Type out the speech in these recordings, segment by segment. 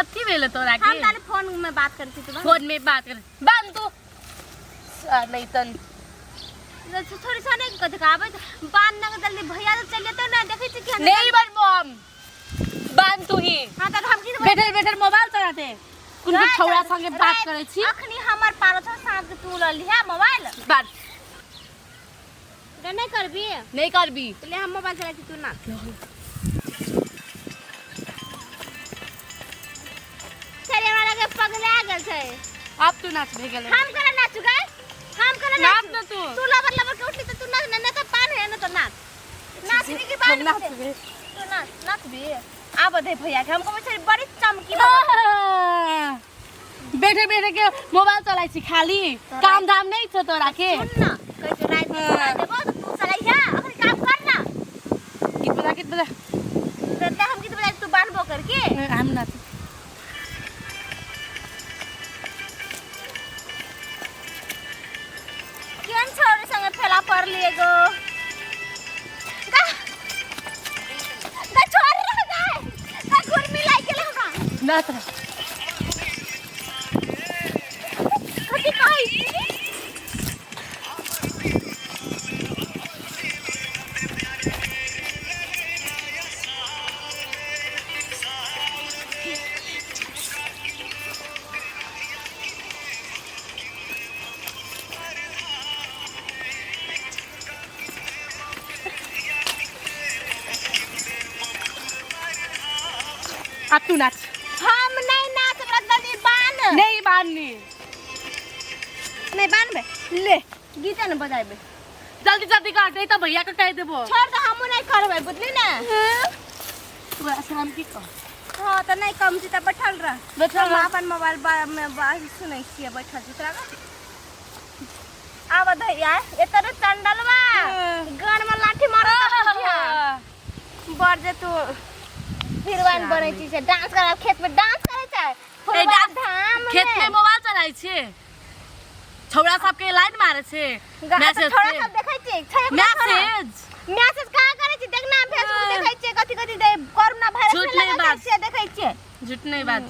कथी भेल तोरा के? हम ताने फोन में बात करती तू। फोन में बात कर। बांध तू। नहीं तन थोड़ी सा नहीं कथि काबे बांध ना जल्दी भैया तो चले तो ना देखै छी कि नहीं बनबो हम। बांध तू ही। हां त हम की बैठल बैठल मोबाइल चलाते कुन भी छौड़ा संगे बात करे छी। अखनी हमर पारो छ साथ तू ल लिया मोबाइल। बात नहीं करबी? नहीं करबी। ले हम मोबाइल चला छी तू ना। चले वाला के पगला गेल छै। अब तू नाच भे गेल। हम करा नाचू गए? हम करा नाच ना तू। तू लबर लबर के उठली त तू नाच न त पान है न त नाच। नाचने की बात नाच बे। तू नाच भी। आब दे भैया के हमको बेचारी बड़ी चमकी बैठे बैठे के मोबाइल चलाई छी खाली। काम धाम नहीं छ तोरा के? सुन ना कह तो रात में चला देबो त तू चलाइया अपन काम कर ना। कित बजा तो हम कित बजा तू बांधबो करके हम नाच। केन छोरे संगे फेला पर लिए गो का छोड़ रहा है का गुरमी लाई के लगा नाच कथि कहि अब तू नाच। हम नहीं नाच जल्दी बांध नहीं बांधनी। नहीं बांधबे ले गीत न बजाइबे जल्दी जल्दी कर दे त भैया के कह देबो। छोड़ तो हम नहीं करबे बुझली ना। तू आश्रम की कह। हां त नहीं कम छी त बैठल रह। बैठल रह। अपन मोबाइल में बात सुनै छियै बैठल छी तोरा आब धैया एतरे चंडलवा गन में लाठी मारो त बर जे तू हिरवान बनै छी से डांस कर खेत में डांस करे छै धाम खेत में मोबाइल चलाई छे छौड़ा सब के लाइन मारे छे मैसेज थोड़ा सब देखै छी मैसेज का करे छी देखना फेसबुक देखै छी कथि कथि दे कोरोना वायरस में लगा छै देखै छी। झूठ नहीं बात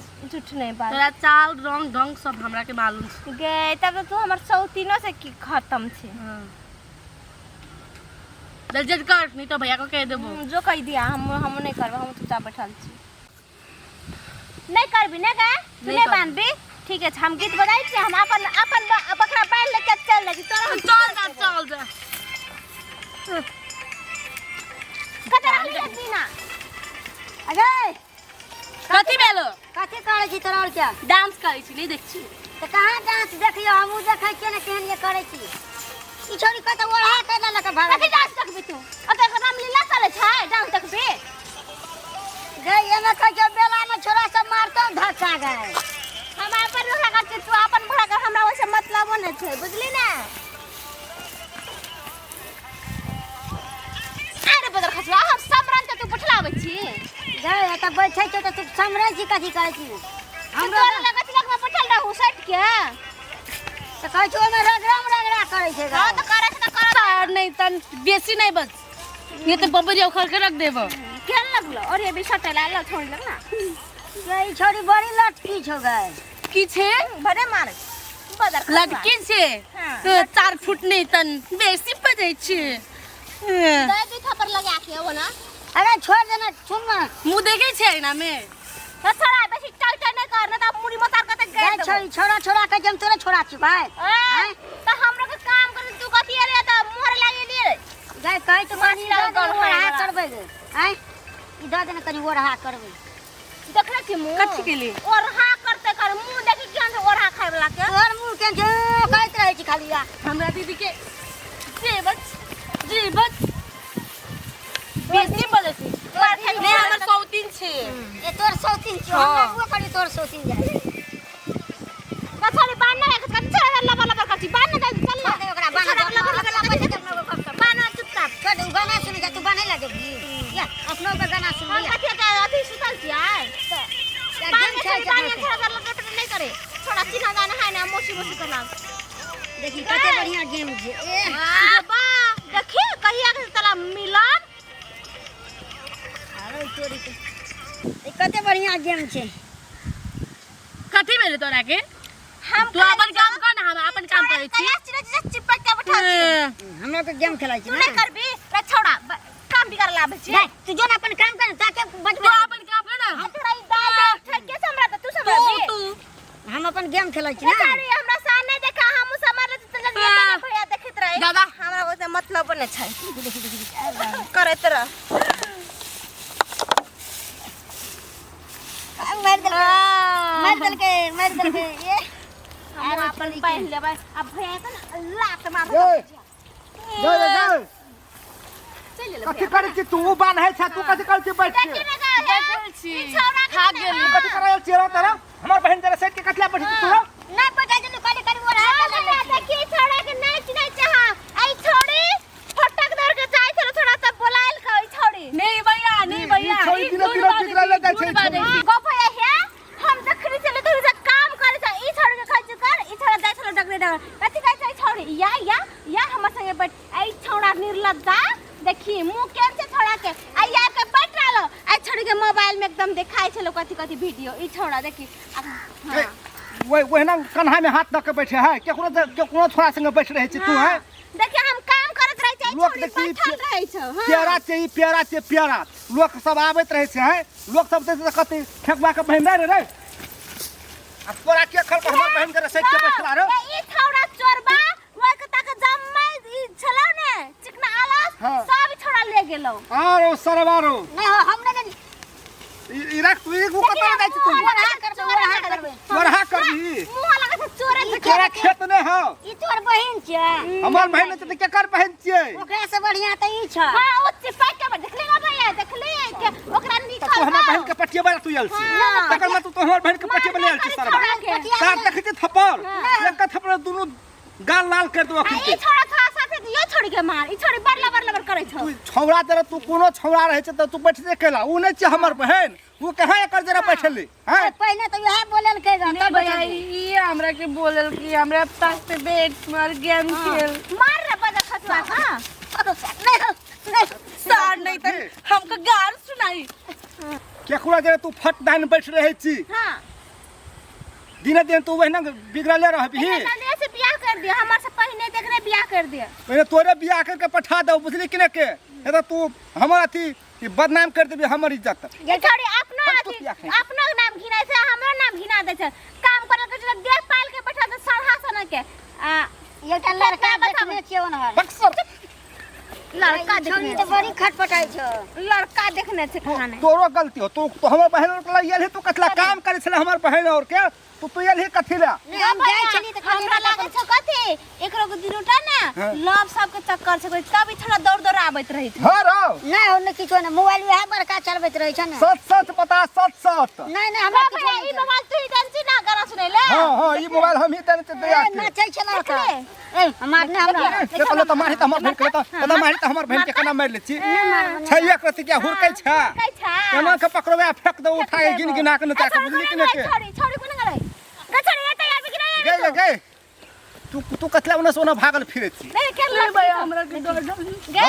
तोरा चाल रंग ढंग सब हमरा के मालूम छे। गे तब तो तू हमर सौतीनो से की खत्म छे। जल्दी कर नहीं तो भैया को कह देबो। जो कह दिया हम नहीं करबो हम चुपचाप बैठल छी। नहीं करबी ना का तू नहीं बांधबी ठीक है हम गीत बजाई छी हम अपन बकरा बैल लेके चल लगी तोरा चल जा कतरा लिया दीना अजय कथि भेलो? कथि करे छी तोरा और क्या डांस करे छी नहीं देख छी त कहां डांस देखियो हमहु देखै छी ना केहन ये करे छी। ई छोरी कत ओढ़ा के न लक भाग कथि डांस देखबी तू ओकर रामलीला चले छै डांस देखबी गई एमे कह के बेला में छोरा सब मारतो धक्का गए हम अपन रोहा करते तू अपन भड़ा कर हमरा ओसे मतलब न छै बुझली ना। अरे बदर खसवा हम सब रंग तू पुछलाबै छी गई त बैठै छ त तू समरै छी कथि कहै छी हम तोरा लगा तिलक में बैठल रहू सट के त कहै छ ओमे रगड़ा करे छै। हां त करे छ त कर नहीं तन बेसी नहीं बस ये तो बबरिया उखड़ के रख देबो। केन लगलो और ये भी सटला ल छोड़ लग ना गई छोरी बड़ी लटकी छ गए की छे बड़े मार बदर लड़की छे तो 4 फुट नहीं तन बेसी बजै छे। दे दी थप्पड़ लगा के हो ना अरे छोड़ देना सुन ना मुंह देखे छे ना में त छोड़ा बेसी टाइट नहीं करना त मुड़ी मतार के गए छोरी छोड़ा के जम तोरे छोड़ा छी भाई त हमरो के काम कर तू कथि रे त मोहर लागे ले गए कहि त पानी ओढ़ा करबे गे हैं इधर देना कनी ओढ़ा करबे देखले छी मुंह कथि के लिए ओढ़ा करते कर मुंह देखि केन ओढ़ा खाय वाला के तोर मुंह केन जे कहत रहे छी खाली हमरा दीदी के जी बस बेसी बजै छी नहीं हमर सौतीन छे ए तोर सौतीन छ हमरा वो करी तोर सौतीन जाय कछड़ी बांधना है कछड़ी लबा लबा करती बांधना चल ना ओकरा बांधना चुपचाप कर गाना सुन जा तू बांधे ला देबी ले अपनो पे गाना सुन ले कथि का अथी सुतल छी आय बांधे थोड़ा लगा नहीं करे थोड़ा चिन्ह जाना है ना मोसी मोसी करना देखी कते बढ़िया गेम छै ए बा देखी कहिया के तला मिलन अरे चोरी के कते बढ़िया गेम छै भेले तोरा के हम तू अपन काम कर ना हम अपन काम करै छी चिपक के बैठा छी हमरा तो गेम खेलाइ छी ना नहीं करबी रे छोड़ा काम भी कर लाबे छी नहीं तू जो अपन काम कर ताके बचबे तू अपन काम कर ना तोरा ई दाल ठेके समरा तू समरा तू हम अपन गेम खेलाइ छी ना अरे हमरा सामने देखा हम समर त लगिए ना भैया देखत रहे दादा हमरा ओसे मतलब नै छै करैत रह मार दल के ये हम अपन पहन लेबै अब भैया के लात मार कथी करै छी तू बान है छ तू कथी करै छी बैठ के देखल छी खा गेल कथी करै छी तेरा हमर बहन जरा सेट के कथला बैठ तू नहीं पता जनु कनी कनी बोल रहा देखी छोड़ा के नहीं चाहा आई छोड़ी फटक दर के जाय छ थोड़ा सा बोलाइल खई छोड़ी नहीं भैया छोड़ी दिनो बिगड़ा ले जाय छै गो भैया है हम देखली चले तो से काम करे छ ई छोड़ के खई कर ई छोड़ा जाय छ डगरे डगर कथी कहै छै छोड़ी या हमर संगे बैठ आई छोड़ा निर्लज्जा देखी मुंह केन से छोड़ा के आई यार के बैठ रहलो आई छोड़ी के मोबाइल में एकदम देखाई छलो कथी वीडियो ई छोड़ा देखी हां वही ना कन्हा में हाथ रख के बैठे है केकरो छोरा संगे बैठ रहे छी तू है देखिए हम काम करत रहे छै लोग छोड़ी बैठल रहे छ प्यारा छै प्यारा लोग सब आबैत रहे छै है लोग सब से कथी फेकवा के बहन रे आ तोरा के खल हमर बहन के सेट के बैठला रे ई छोड़ा चोरबा वो के ताके जम्मै ई छलो ने चिकना आलस सब छोड़ा ले गेलो आरो सरवारो नहीं हम नहीं ई रख तू एक कतौ जाय छी तू वरहा करबी मुंह लगा से चोरे तोरा खेत ने हो ई तोर बहिन छै हमर बहन त केकर बहन छियै ओकरा से बढ़िया त ई छ हां ओ चिपक के देखले ना भैया देखले के ओकरा निकल तू हमर बहन के पटिया बला तू यल छी तकर में तू हमर बहन के पटिया बला यल छी सरवा साथ देखै छी थप्पड़ एक थप्पड़ दुनु गाल लाल कर दो अखन ई छोड़ा खा साथे यो छोड़ी के मार ई छोड़ी बरला करे छ तू छौड़ा तेरा तू कोनो छौड़ा रहे छ त तू बैठ दे केला उ नै छ हमर बहन वो कहां एकर जरा बैठले हैं पहले तो यह बोलल के नहीं भैया ये हमरा के बोलल कि हमरा पास पे बैठ मार गेम खेल मार रे बजा खतवा हां नहीं सार नहीं त हमको गार सुनाई केकरा जरा तू फट दान बैठ रहे छी हां दिन दिन तू वहना बिगड़ले रहबी पहले से बियाह कर दिया हमार से पहले देखने बियाह कर दिया पहले तोरे बियाह करके पठा दो बुझली कि न के ए तू हमर अथी बदनाम कर देबी हमर इज्जत ये छोड़ी अपना नाम घिनाय छै हमर नाम घिना दे छै काम करे के देख पाल के बैठा दे सरहा सन के ये त लड़का देखने छियो न बक्सर लड़का देखने त बड़ी खटपटाई छ लड़का देखने छै खाने तोरो गलती हो तू तो हमर बहन के लिए तू कतला काम करे छले हमर बहन और के तू यही कथिला हम जाय छली त हमरा लागल छ कथि एकरो के दिनोटा ना लव सब के चक्कर छै तभी थोड़ा दौड़ आबैत रही छै हां रो नहीं होने किछो ना मोबाइल वह बड़का चलबैत रही छै ना सच बता सच नहीं हमरा किछो ई मोबाइल तू टेंशन ना करा सुनै ले हां ई मोबाइल हम ही तने से दे आके नाचै छै लड़का ए हमार ने हमरा चलो त मारी त हमर बहन के त मारी त हमर बहन के केना मार ले छी छैया कथि के हुरकै छ एना के पकड़बे फेक दो उठा के गिन गिना के नचा के बुझली कि न के छोड़ी कोन गलै गछड़ी एतै आबि कि नहीं गए गए तू कतला उना सोना भागल फिरे छी नहीं कर भैया हमरा के डर गे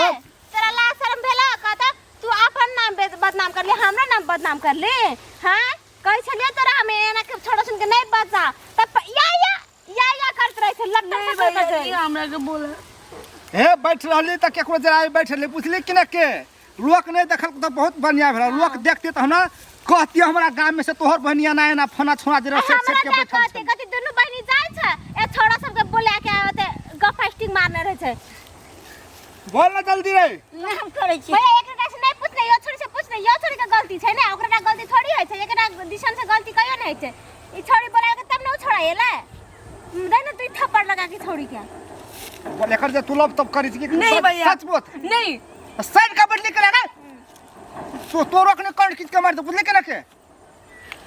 तेरा ला शर्म भेला कहता तू अपन नाम बदनाम कर ले हमरा नाम बदनाम कर ले हां कहि छलिए तोरा हमें एना के छोड़ा सुन के नहीं बचा तब या करत रहे छै लट्टा से हमरा के बोल हे बैठ रहली त केकरो जरा बैठले बुझली कि न के लोक नहीं देखल त बहुत बढ़िया भेल लोक देखते त हमरा कहती हमरा गांव में से तोहर बहनिया ना ना फना छोड़ा जरा सेट के बैठल छै कथि दुनु बहनी जाय छै ए छोड़ा सब के बोला के आवते गफास्टिंग मारने रहे छै बोल ना जल्दी रे नाम करे छी भैया एकरा से नहीं पूछने यो छोड़ी से पूछने यो छोड़ी के गलती छै ना ओकरा गलती थोड़ी होय छै एकरा दिशन से गलती कहियो नहीं छै ई छोड़ी बोला के तब न छोड़ाएला दे ना तू थप्पड़ लगा के छोड़ी के बोल एकर जे तू लब तब करी छी नहीं भैया सच बोल नहीं साइड का बदली करे ना तो रोकने कौन किस के मार दे बुझले के ना के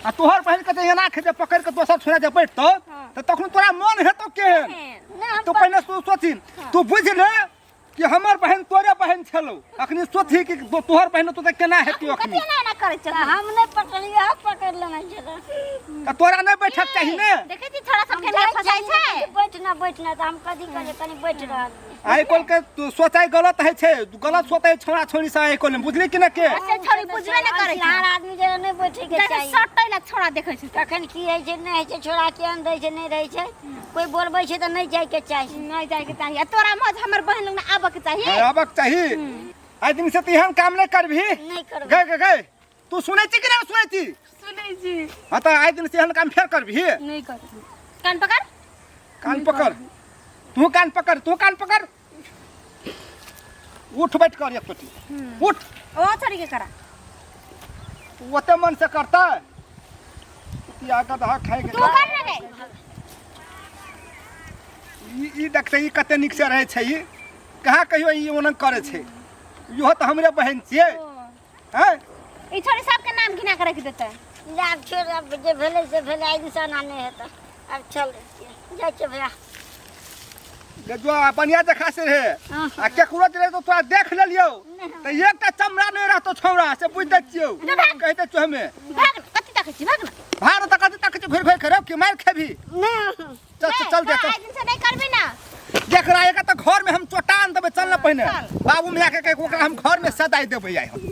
आ तोहर बहन के एना खेते पकड़ के दोसर छोड़ा जे बैठतो त तखन तोरा मन हेतो के तो पहले सोची तू बुझ ले कि हमर बहन तोरे बहन छलो अखनी सोची कि तोहर बहन तो केना हेती अखनी केना ना करे छ हम नहीं पकड़िया पकड़ लेना छै त तोरा नहीं बैठक चाहि ने देखे छी छोरा सब के नहीं फसाई छै बैठना त हम कदी कनी बैठ रहल आई कोल के तू सोचाई गलत है गलत सोचाई छोरा छोरी से आई कोल बुझली कि ना के छोरी बुझबे ना करे छै हर आदमी जे नहीं बैठ उठे के चाहिए सटै ला छोड़ा देखै छै कखन की होइ छै नहि होइ छै छोड़ा के अन दै छै नहि रहै छै कोई बोलबै छै तऽ नहीं जाय के चाही नहीं जाय के चाहिए तोरा मज हमर बहन लोग ना आबे के चाहिए आबक चाही आइ दिन से तू एहन काम नहीं करबी नहीं करबै गए गए तू सुनै छी कि नहीं सुनै छी सुनै छी हाँ तो आइ दिन से एहन काम फेर करबी नहीं कर कान पकड़ कान पकड़ तू कान पकड़ तू कान पकड़ उठ बैठ कर एक टोटी उठ ओ छोड़ी के करा ओते मन से करता कि आगा दहा खाए के तू कर रे ई देखते ई कते निक से रहे छै ई कहाँ कहियो ई ओनन करे छै इहो तो हमरे बहन छियै हैं ई छोड़ी सबके नाम घिना के रख देतै लाभ छोड़ अब जे भेलै से भेलै आइ दिसा ना नहीं हेतै अब चल जाय छै भैया जो बढ़िया देखा से रहे हाँ। आ केकरो जे रहे तो तोरा देख लेलियो तो एकटा चमड़ा नहीं रहतो छौड़ा से बुझ दे छियो कहते छ हमें भाग कति तक छी भाग ना भार तक तक घुर घुर करे कि मार खेबी नहीं चल चल दे आज दिन से नहीं करबी ना देख रहा है तो घर में हम चोटान देबे चल ना पहले चल। बाबू मिया के ओकरा हम घर में सदाई देबे आइ हम